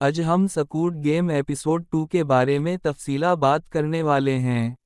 आज हम squid game episode 2 के बारे में तफसीला बात करने वाले हैं।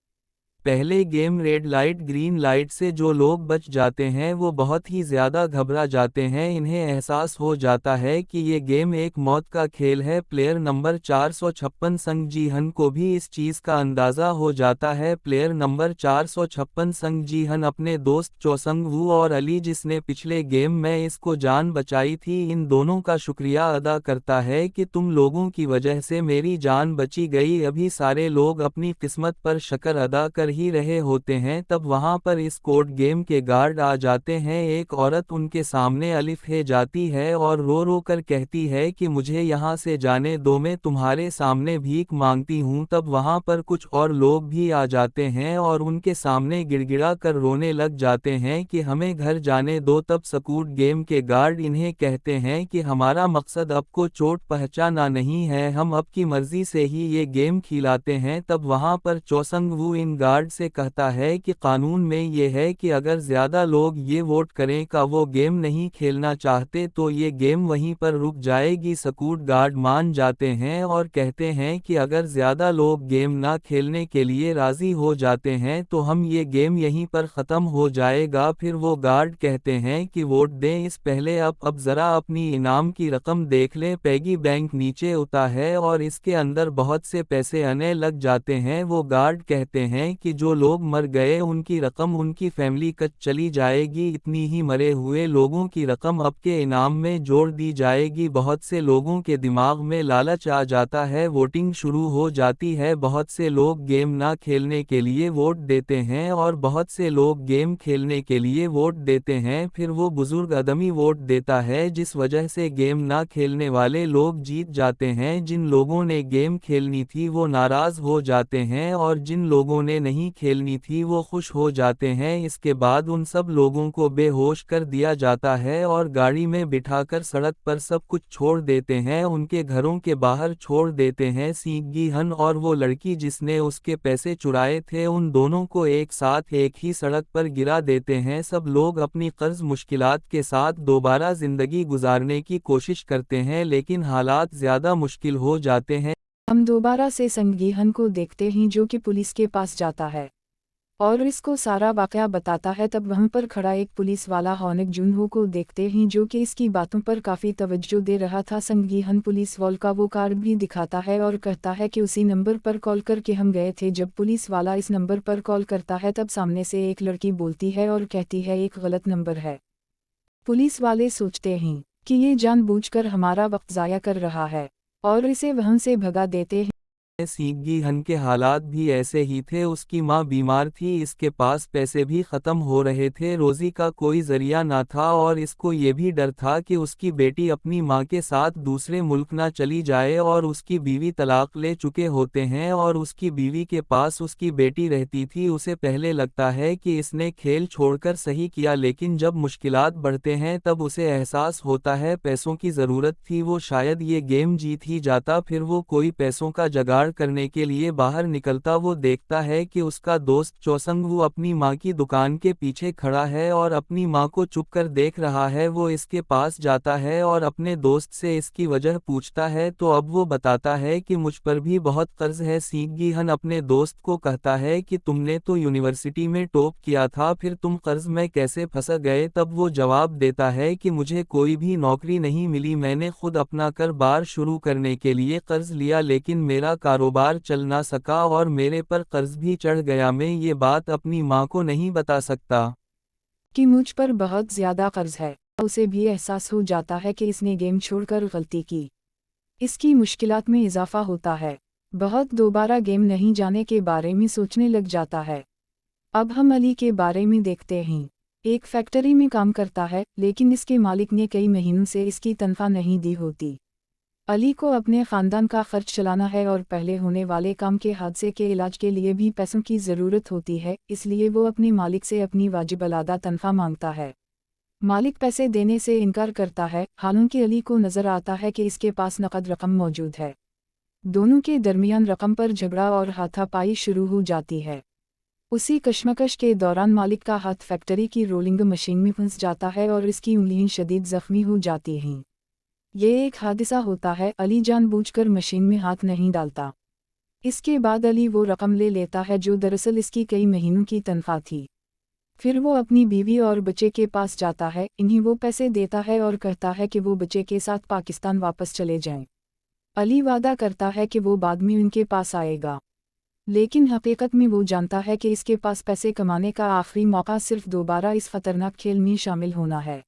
पहले game red light green light से जो लोग बच जाते हैं वो बहुत ही ज़्यादा घबरा जाते हैं। इन्हें एहसास हो जाता है कि ये गेम एक मौत का खेल है। प्लेयर नंबर 456 संग जी हन को भी इस चीज़ का अंदाज़ा हो जाता है। प्लेयर नंबर 456 संग जी हन अपने दोस्त चोसंग वू और अली, जिसने पिछले गेम में इसको जान बचाई थी, इन दोनों का शुक्रिया अदा करता है कि तुम लोगों की वजह से मेरी जान बची गई। अभी सारे लोग अपनी किस्मत पर शुक्र अदा कर ही रहे होते हैं, तब वहां पर इस कोड गेम के गार्ड आ जाते हैं। एक औरत उनके सामने अलिफ है जाती है और रो रो कर कहती है कि मुझे यहाँ से जाने दो, मैं तुम्हारे सामने भीख मांगती हूँ। तब वहां पर कुछ और लोग भी आ जाते हैं और उनके सामने गिड़गिड़ा कर रोने लग जाते हैं कि हमें घर जाने दो। तब स्क्विड गेम के गार्ड इन्हें कहते हैं कि हमारा मकसद आपको चोट पहुंचाना नहीं है, हम आपकी मर्जी से ही ये गेम खिलाते हैं। तब वहां पर चोसंग वू इन गार्ड से कहता है कि कानून में ये है कि अगर ज्यादा लोग ये वोट करें का वो गेम नहीं खेलना चाहते तो ये गेम वहीं पर रुक जाएगी। स्क्विड गार्ड मान जाते हैं और कहते हैं कि अगर ज्यादा लोग गेम ना खेलने के लिए राजी हो जाते हैं तो हम ये गेम यहीं पर ख़त्म हो जाएगा। फिर वो गार्ड कहते हैं कि वोट दें इस पहले अब ज़रा अपनी इनाम की रकम देख लें। पैगी बैंक नीचे उता है और इसके अंदर बहुत से पैसे आने लग जाते हैं। वो गार्ड कहते हैं कि जो लोग मर गए उनकी रकम उनकी फैमिली को चली जाएगी, इतनी ही मरे हुए लोगों की रकम आपके इनाम में जोड़ दी जाएगी। बहुत से लोगों के दिमाग में लालच आ जाता है, वोटिंग शुरू हो जाती है। बहुत से लोग गेम ना खेलने के लिए वोट देते हैं और बहुत से लोग गेम खेलने के लिए वोट देते हैं। फिर वो बुजुर्ग आदमी वोट देता है, जिस वजह से गेम ना खेलने वाले लोग जीत जाते हैं। जिन लोगों ने गेम खेलनी थी वो नाराज हो जाते हैं और जिन लोगों ने नहीं खेलनी थी वो खुश हो जाते हैं। इसके बाद उन सब लोगों को बेहोश कर दिया जाता है और गाड़ी में बिठाकर सड़क पर सब कुछ छोड़ देते हैं, उनके घरों के बाहर छोड़ देते हैं। सीगी हन और वो लड़की जिसने उसके पैसे चुराए थे, उन दोनों को एक साथ एक ही सड़क पर गिरा देते हैं। सब लोग अपनी कर्ज मुश्किलात के साथ दोबारा जिंदगी गुजारने की कोशिश करते हैं, लेकिन हालात ज्यादा मुश्किल हो जाते हैं। हम दोबारा से संगीहन को देखते हैं जो कि पुलिस के पास जाता है और इसको सारा वाकया बताता है। तब वहां पर खड़ा एक पुलिस वाला हॉनिक जुनहो को देखते हैं जो कि इसकी बातों पर काफ़ी तवज्जो दे रहा था। संगीहन पुलिस वाल का वो कार्ड भी दिखाता है और कहता है कि उसी नंबर पर कॉल करके हम गए थे। जब पुलिस वाला इस नंबर पर कॉल करता है तब सामने से एक लड़की बोलती है और कहती है एक गलत नंबर है। पुलिस वाले सोचते हैं कि ये जानबूझकर हमारा वक्त ज़ाया कर रहा है और इसे वहां से भगा देते हैं। सीगी हन के हालात भी ऐसे ही थे, उसकी माँ बीमार थी, इसके पास पैसे भी ख़त्म हो रहे थे, रोज़ी का कोई ज़रिया ना था और इसको ये भी डर था कि उसकी बेटी अपनी माँ के साथ दूसरे मुल्क ना चली जाए। और उसकी बीवी तलाक ले चुके होते हैं और उसकी बीवी के पास उसकी बेटी रहती थी। उसे पहले लगता है कि इसने खेल छोड़कर सही किया, लेकिन जब मुश्किलात बढ़ते हैं तब उसे एहसास होता है पैसों की ज़रूरत थी, वो शायद ये गेम जीत ही जाता। फिर वो कोई पैसों का जुगाड़ करने के लिए बाहर निकलता। वो देखता है कि उसका दोस्त चोसंग वू अपनी माँ की दुकान के पीछे खड़ा है और अपनी माँ को चुप कर देख रहा है। वो इसके पास जाता है और अपने दोस्त से इसकी वजह पूछता है, तो अब वो बताता है कि मुझ पर भी बहुत कर्ज है। सीगी हन अपने दोस्त को कहता है कि तुमने तो यूनिवर्सिटी में टॉप किया था, फिर तुम कर्ज में कैसे फंस गए। तब वो जवाब देता है कि मुझे कोई भी नौकरी नहीं मिली, मैंने खुद अपना कारोबार शुरू करने के लिए कर्ज लिया, लेकिन मेरा कारोबार चल ना सका और मेरे पर कर्ज भी चढ़ गया। मैं ये बात अपनी माँ को नहीं बता सकता कि मुझ पर बहुत ज़्यादा कर्ज है। उसे भी एहसास हो जाता है कि इसने गेम छोड़कर गलती की। इसकी मुश्किलात में इजाफा होता है। बहुत दोबारा गेम नहीं जाने के बारे में सोचने लग जाता है। अब हम अली के बारे में देखते हैं। एक फैक्ट्री में काम करता है, लेकिन इसके मालिक ने कई महीनों से इसकी तनख्वाह नहीं दी होती। अली को अपने ख़ानदान का खर्च चलाना है और पहले होने वाले काम के हादसे के इलाज के लिए भी पैसों की ज़रूरत होती है, इसलिए वो अपने मालिक से अपनी वाजिब-अल-अदा तनख्वाह मांगता है। मालिक पैसे देने से इनकार करता है, हालांकि अली को नज़र आता है कि इसके पास नकद रकम मौजूद है। दोनों के दरमियान रकम पर झगड़ा और हाथापाई शुरू हो जाती है। उसी कशमकश के दौरान मालिक का हाथ फैक्ट्री की रोलिंग मशीन में फंस जाता है और इसकी उंगलियां शदीद ज़ख्मी हो जाती हैं। ये एक हादसा होता है। अली जानबूझकर मशीन में हाथ नहीं डालता। इसके बाद अली वो रकम ले लेता है जो दरअसल इसकी कई महीनों की तनख्वाह थी। फिर वो अपनी बीवी और बच्चे के पास जाता है, इन्हीं वो पैसे देता है और कहता है कि वो बच्चे के साथ पाकिस्तान वापस चले जाएं। अली वादा करता है कि वो बाद में उनके पास आएगा, लेकिन हकीकत में वो जानता है कि इसके पास पैसे कमाने का आखिरी मौका सिर्फ दोबारा इस खतरनाक खेल में शामिल होना है।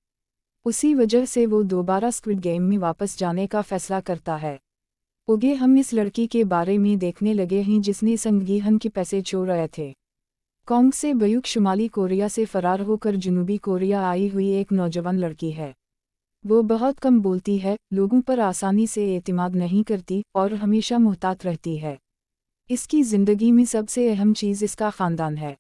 उसी वजह से वो दोबारा स्क्विड गेम में वापस जाने का फैसला करता है। ओगे हम इस लड़की के बारे में देखने लगे हैं जिसने संगीहन के पैसे चोराए थे। कोंग से बयूक शुमाली कोरिया से फरार होकर जनूबी कोरिया आई हुई एक नौजवान लड़की है। वो बहुत कम बोलती है, लोगों पर आसानी से एतमाद नहीं करती और हमेशा मुहतात रहती है। इसकी ज़िंदगी में सबसे अहम चीज़ इसका ख़ानदान है।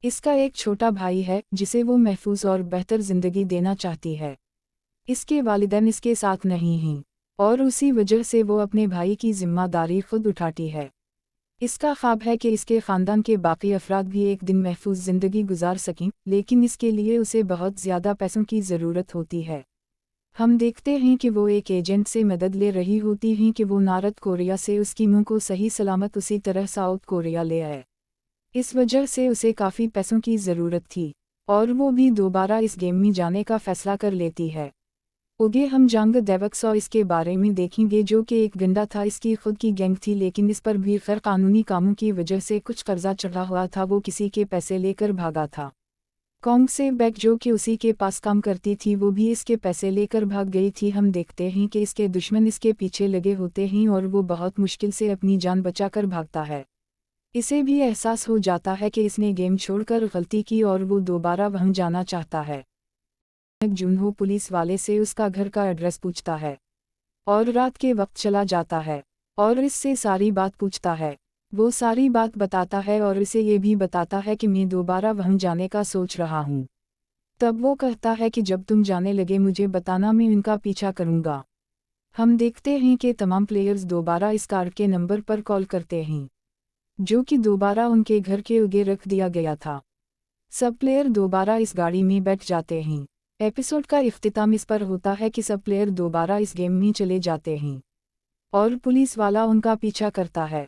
इसका एक छोटा भाई है जिसे वो महफूज और बेहतर ज़िंदगी देना चाहती है। इसके वालिदैन इसके साथ नहीं हैं और उसी वजह से वो अपने भाई की जिम्मेदारी खुद उठाती है। इसका ख्वाब है कि इसके ख़ानदान के बाकी अफराद भी एक दिन महफूज ज़िंदगी गुजार सकें, लेकिन इसके लिए उसे बहुत ज़्यादा पैसों की ज़रूरत होती है। हम देखते हैं कि वो एक एजेंट से मदद ले रही होती हैं कि वो नॉर्थ कोरिया से उसकी मुंह को सही सलामत उसी तरह साउथ कोरिया ले आए। इस वजह से उसे काफ़ी पैसों की ज़रूरत थी और वो भी दोबारा इस गेम में जाने का फ़ैसला कर लेती है। ओगे हम जंग देवक्सॉ इसके बारे में देखेंगे जो कि एक गंदा था। इसकी खुद की गैंग थी, लेकिन इस पर भी गैर कानूनी कामों की वजह से कुछ कर्जा चढ़ा हुआ था। वो किसी के पैसे लेकर भागा था। कोंग से बैक जो कि उसी के पास काम करती थी, वो भी इसके पैसे लेकर भाग गई थी। हम देखते हैं कि इसके दुश्मन इसके पीछे लगे होते हैं और वो बहुत मुश्किल से अपनी जान बचाकर भागता है। इसे भी एहसास हो जाता है कि इसने गेम छोड़कर गलती की और वो दोबारा वहाँ जाना चाहता है। जुनहो पुलिस वाले से उसका घर का एड्रेस पूछता है और रात के वक्त चला जाता है और इससे सारी बात पूछता है। वो सारी बात बताता है और इसे ये भी बताता है कि मैं दोबारा वहाँ जाने का सोच रहा हूँ। तब वो कहता है कि जब तुम जाने लगे मुझे बताना, मैं उनका पीछा करूँगा। हम देखते हैं कि तमाम प्लेयर्स दोबारा इस कार के नंबर पर कॉल करते हैं जो कि दोबारा उनके घर के आगे रख दिया गया था। सब प्लेयर दोबारा इस गाड़ी में बैठ जाते हैं। एपिसोड का इख्तिताम इस पर होता है कि सब प्लेयर दोबारा इस गेम में चले जाते हैं और पुलिस वाला उनका पीछा करता है।